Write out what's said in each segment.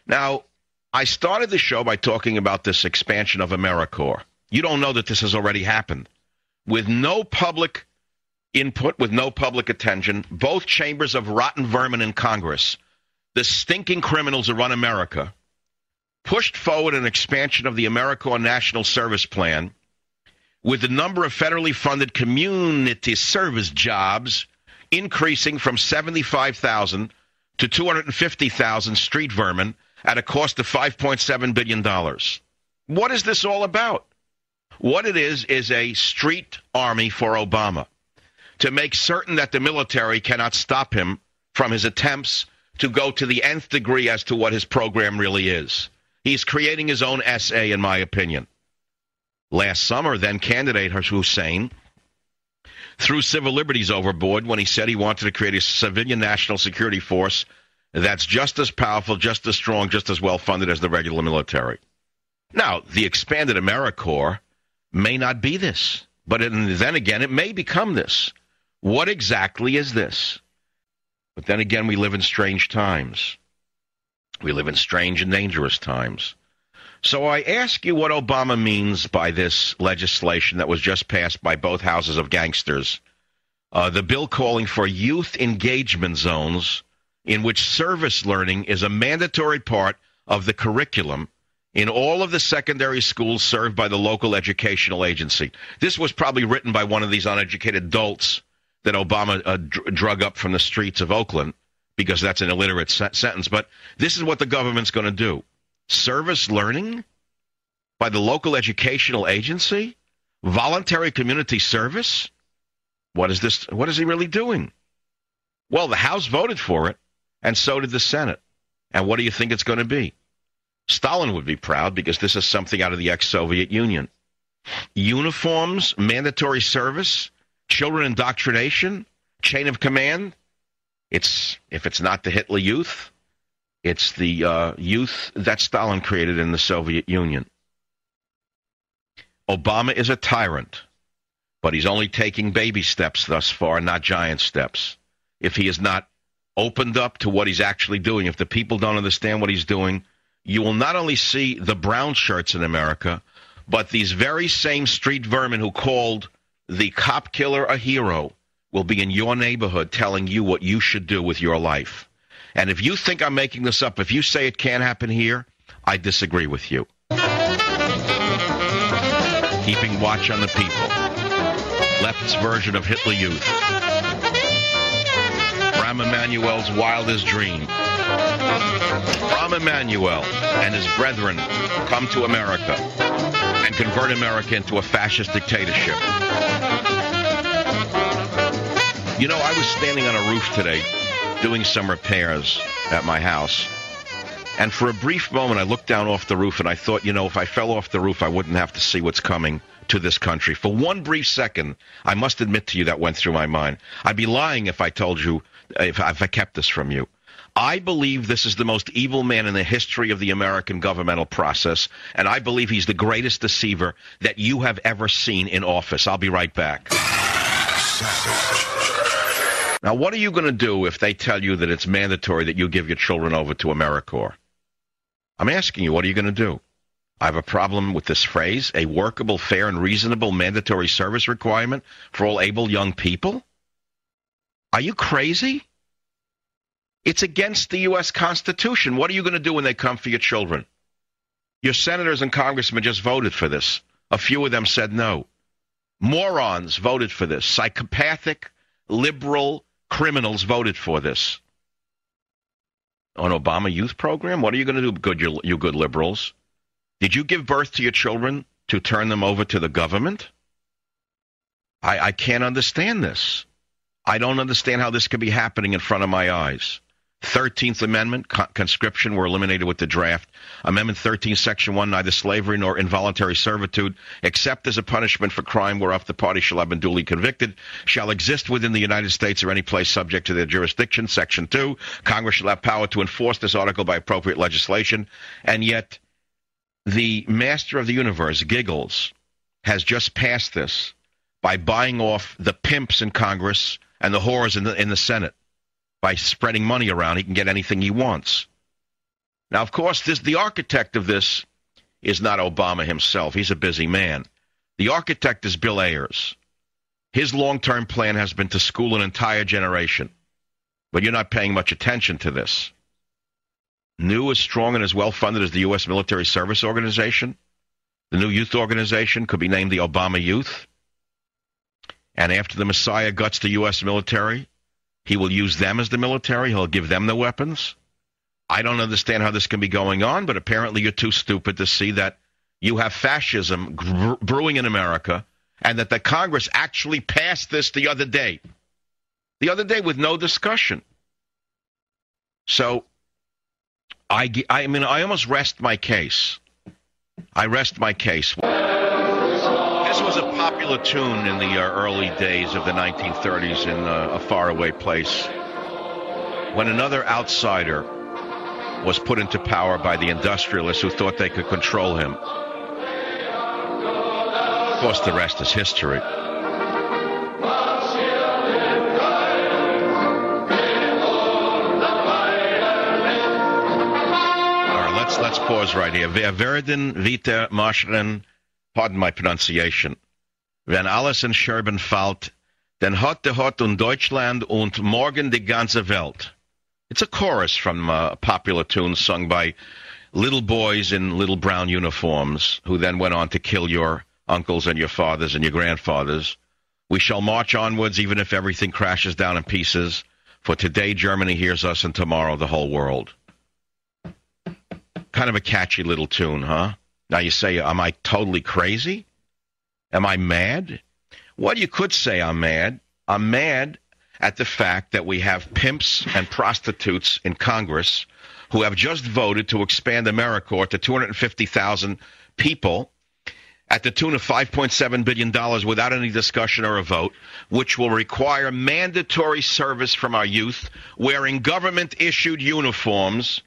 Now, I started the show by talking about this expansion of AmeriCorps. You don't know that this has already happened. With no public input, with no public attention, both chambers of rotten vermin in Congress, the stinking criminals who run America, pushed forward an expansion of the AmeriCorps National Service Plan with the number of federally funded community service jobs increasing from 75,000 to 250,000 street vermin at a cost of $5.7 billion. What is this all about? What it is a street army for Obama to make certain that the military cannot stop him from his attempts to go to the nth degree as to what his program really is. He's creating his own SA, in my opinion. Last summer, then candidate Hussein threw civil liberties overboard when he said he wanted to create a civilian national security force that's just as powerful, just as strong, just as well-funded as the regular military. Now, the expanded AmeriCorps may not be this, but then again, it may become this. What exactly is this? But then again, we live in strange times. We live in strange and dangerous times. So I ask you what Obama means by this legislation that was just passed by both houses of gangsters. The bill calling for youth engagement zones in which service learning is a mandatory part of the curriculum in all of the secondary schools served by the local educational agency. This was probably written by one of these uneducated dolts that Obama drug up from the streets of Oakland, because that's an illiterate sentence. But this is what the government's going to do. Service learning by the local educational agency? Voluntary community service? What is this? What is he really doing? Well, the House voted for it, and so did the Senate. And what do you think it's going to be? Stalin would be proud, because this is something out of the ex-Soviet Union. Uniforms, mandatory service, children indoctrination, chain of command. If it's not the Hitler Youth, it's the youth that Stalin created in the Soviet Union. Obama is a tyrant, but he's only taking baby steps thus far, not giant steps. If he is not opened up to what he's actually doing, if the people don't understand what he's doing, you will not only see the brown shirts in America, but these very same street vermin who called the cop killer a hero will be in your neighborhood telling you what you should do with your life. And if you think I'm making this up, if you say it can't happen here, I disagree with you. Keeping watch on the people. Left's version of Hitler Youth. Rahm Emanuel's wildest dream. Rahm Emanuel and his brethren come to America and convert America into a fascist dictatorship. You know, I was standing on a roof today doing some repairs at my house, and for a brief moment I looked down off the roof and I thought, you know, if I fell off the roof I wouldn't have to see what's coming to this country. For one brief second, I must admit to you, that went through my mind. I'd be lying if I told you, if I kept this from you. I believe this is the most evil man in the history of the American governmental process, and I believe he's the greatest deceiver that you have ever seen in office. I'll be right back. Now, what are you going to do if they tell you that it's mandatory that you give your children over to AmeriCorps? I'm asking you, what are you going to do? I have a problem with this phrase, a workable, fair, and reasonable mandatory service requirement for all able young people? Are you crazy? It's against the U.S. Constitution. What are you going to do when they come for your children? Your senators and congressmen just voted for this. A few of them said no. Morons voted for this. Psychopathic, liberal criminals voted for this. An Obama youth program? What are you going to do, you good liberals? Did you give birth to your children to turn them over to the government? I can't understand this. I don't understand how this could be happening in front of my eyes. 13th Amendment, conscription were eliminated with the draft. Amendment 13, Section 1, neither slavery nor involuntary servitude, except as a punishment for crime whereof the party shall have been duly convicted, shall exist within the United States or any place subject to their jurisdiction. Section 2, Congress shall have power to enforce this article by appropriate legislation. And yet, the master of the universe, Giggles, has just passed this by buying off the pimps in Congress and the whores in the Senate. By spreading money around, he can get anything he wants. Now, of course, the architect of this is not Obama himself. He's a busy man. The architect is Bill Ayers. His long-term plan has been to school an entire generation. But you're not paying much attention to this. New, as strong, and as well-funded as the U.S. Military Service Organization, the new youth organization could be named the Obama Youth. And after the Messiah guts the U.S. military, he will use them as the military. He'll give them the weapons. I don't understand how this can be going on, but apparently you're too stupid to see that you have fascism brewing in America and that the Congress actually passed this the other day. The other day with no discussion. So, I mean, I almost rest my case. I rest my case. This was a popular tune in the early days of the 1930s in a faraway place when another outsider was put into power by the industrialists who thought they could control him. Of course, the rest is history. Let's pause right here. Wer werden wieder marschen, pardon my pronunciation, wenn alles in Scherben fällt, denn heute und Deutschland und morgen die ganze Welt. It's a chorus from a popular tune sung by little boys in little brown uniforms who then went on to kill your uncles and your fathers and your grandfathers. We shall march onwards even if everything crashes down in pieces, for today Germany hears us and tomorrow the whole world. Kind of a catchy little tune, huh? Now you say, am I totally crazy? Am I mad? Well, you could say I'm mad. I'm mad at the fact that we have pimps and prostitutes in Congress who have just voted to expand AmeriCorps to 250,000 people at the tune of $5.7 billion without any discussion or a vote, which will require mandatory service from our youth wearing government-issued uniforms,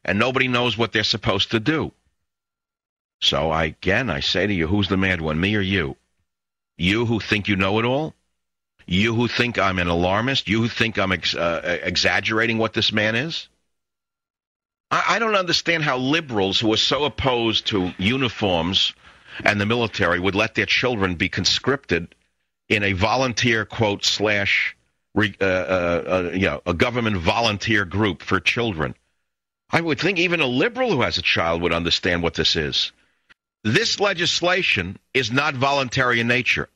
and nobody knows what they're supposed to do. So, I say to you, who's the mad one, me or you? You who think you know it all? You who think I'm an alarmist? You who think I'm exaggerating what this man is? I don't understand how liberals who are so opposed to uniforms and the military would let their children be conscripted in a volunteer, quote, slash, a government volunteer group for children. I would think even a liberal who has a child would understand what this is. This legislation is not voluntary in nature.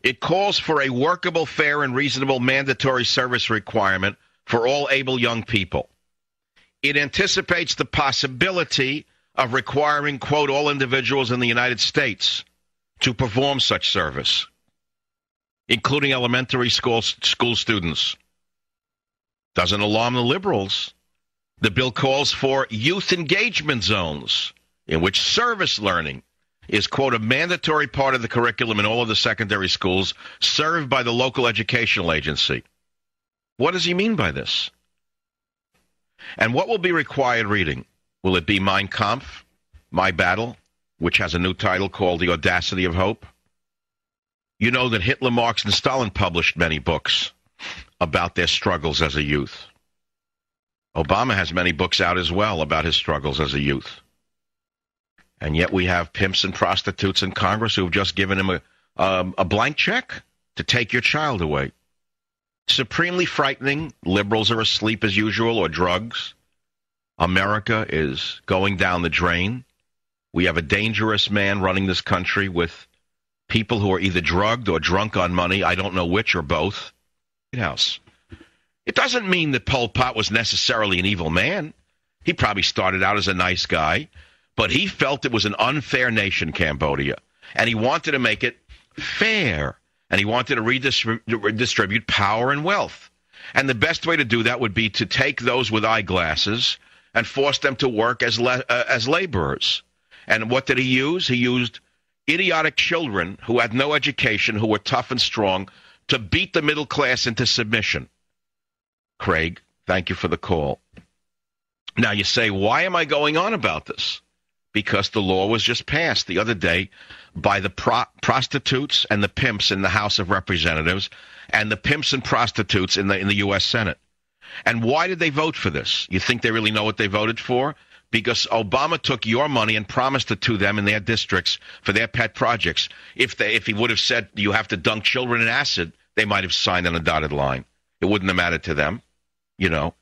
It calls for a workable, fair, and reasonable mandatory service requirement for all able young people. It anticipates the possibility of requiring, quote, all individuals in the United States to perform such service, including elementary school students. Doesn't alarm the liberals. The bill calls for youth engagement zones in which service learning is, quote, a mandatory part of the curriculum in all of the secondary schools served by the local educational agency. What does he mean by this? And what will be required reading? Will it be Mein Kampf, My Battle, which has a new title called The Audacity of Hope? You know that Hitler, Marx, and Stalin published many books about their struggles as a youth. Obama has many books out as well about his struggles as a youth. And yet we have pimps and prostitutes in Congress who have just given him a blank check to take your child away. Supremely frightening. Liberals are asleep as usual, or drugs. America is going down the drain. We have a dangerous man running this country with people who are either drugged or drunk on money. I don't know which or both. White House. It doesn't mean that Pol Pot was necessarily an evil man. He probably started out as a nice guy, but he felt it was an unfair nation, Cambodia, and he wanted to make it fair, and he wanted to redistribute power and wealth. And the best way to do that would be to take those with eyeglasses and force them to work as laborers. And what did he use? He used idiotic children who had no education, who were tough and strong, to beat the middle class into submission. Craig, thank you for the call. Now you say, why am I going on about this? Because the law was just passed the other day by the prostitutes and the pimps in the House of Representatives and the pimps and prostitutes in the U.S. Senate. And why did they vote for this? You think they really know what they voted for? Because Obama took your money and promised it to them in their districts for their pet projects. If he would have said you have to dunk children in acid, they might have signed on a dotted line. It wouldn't have mattered to them, you know.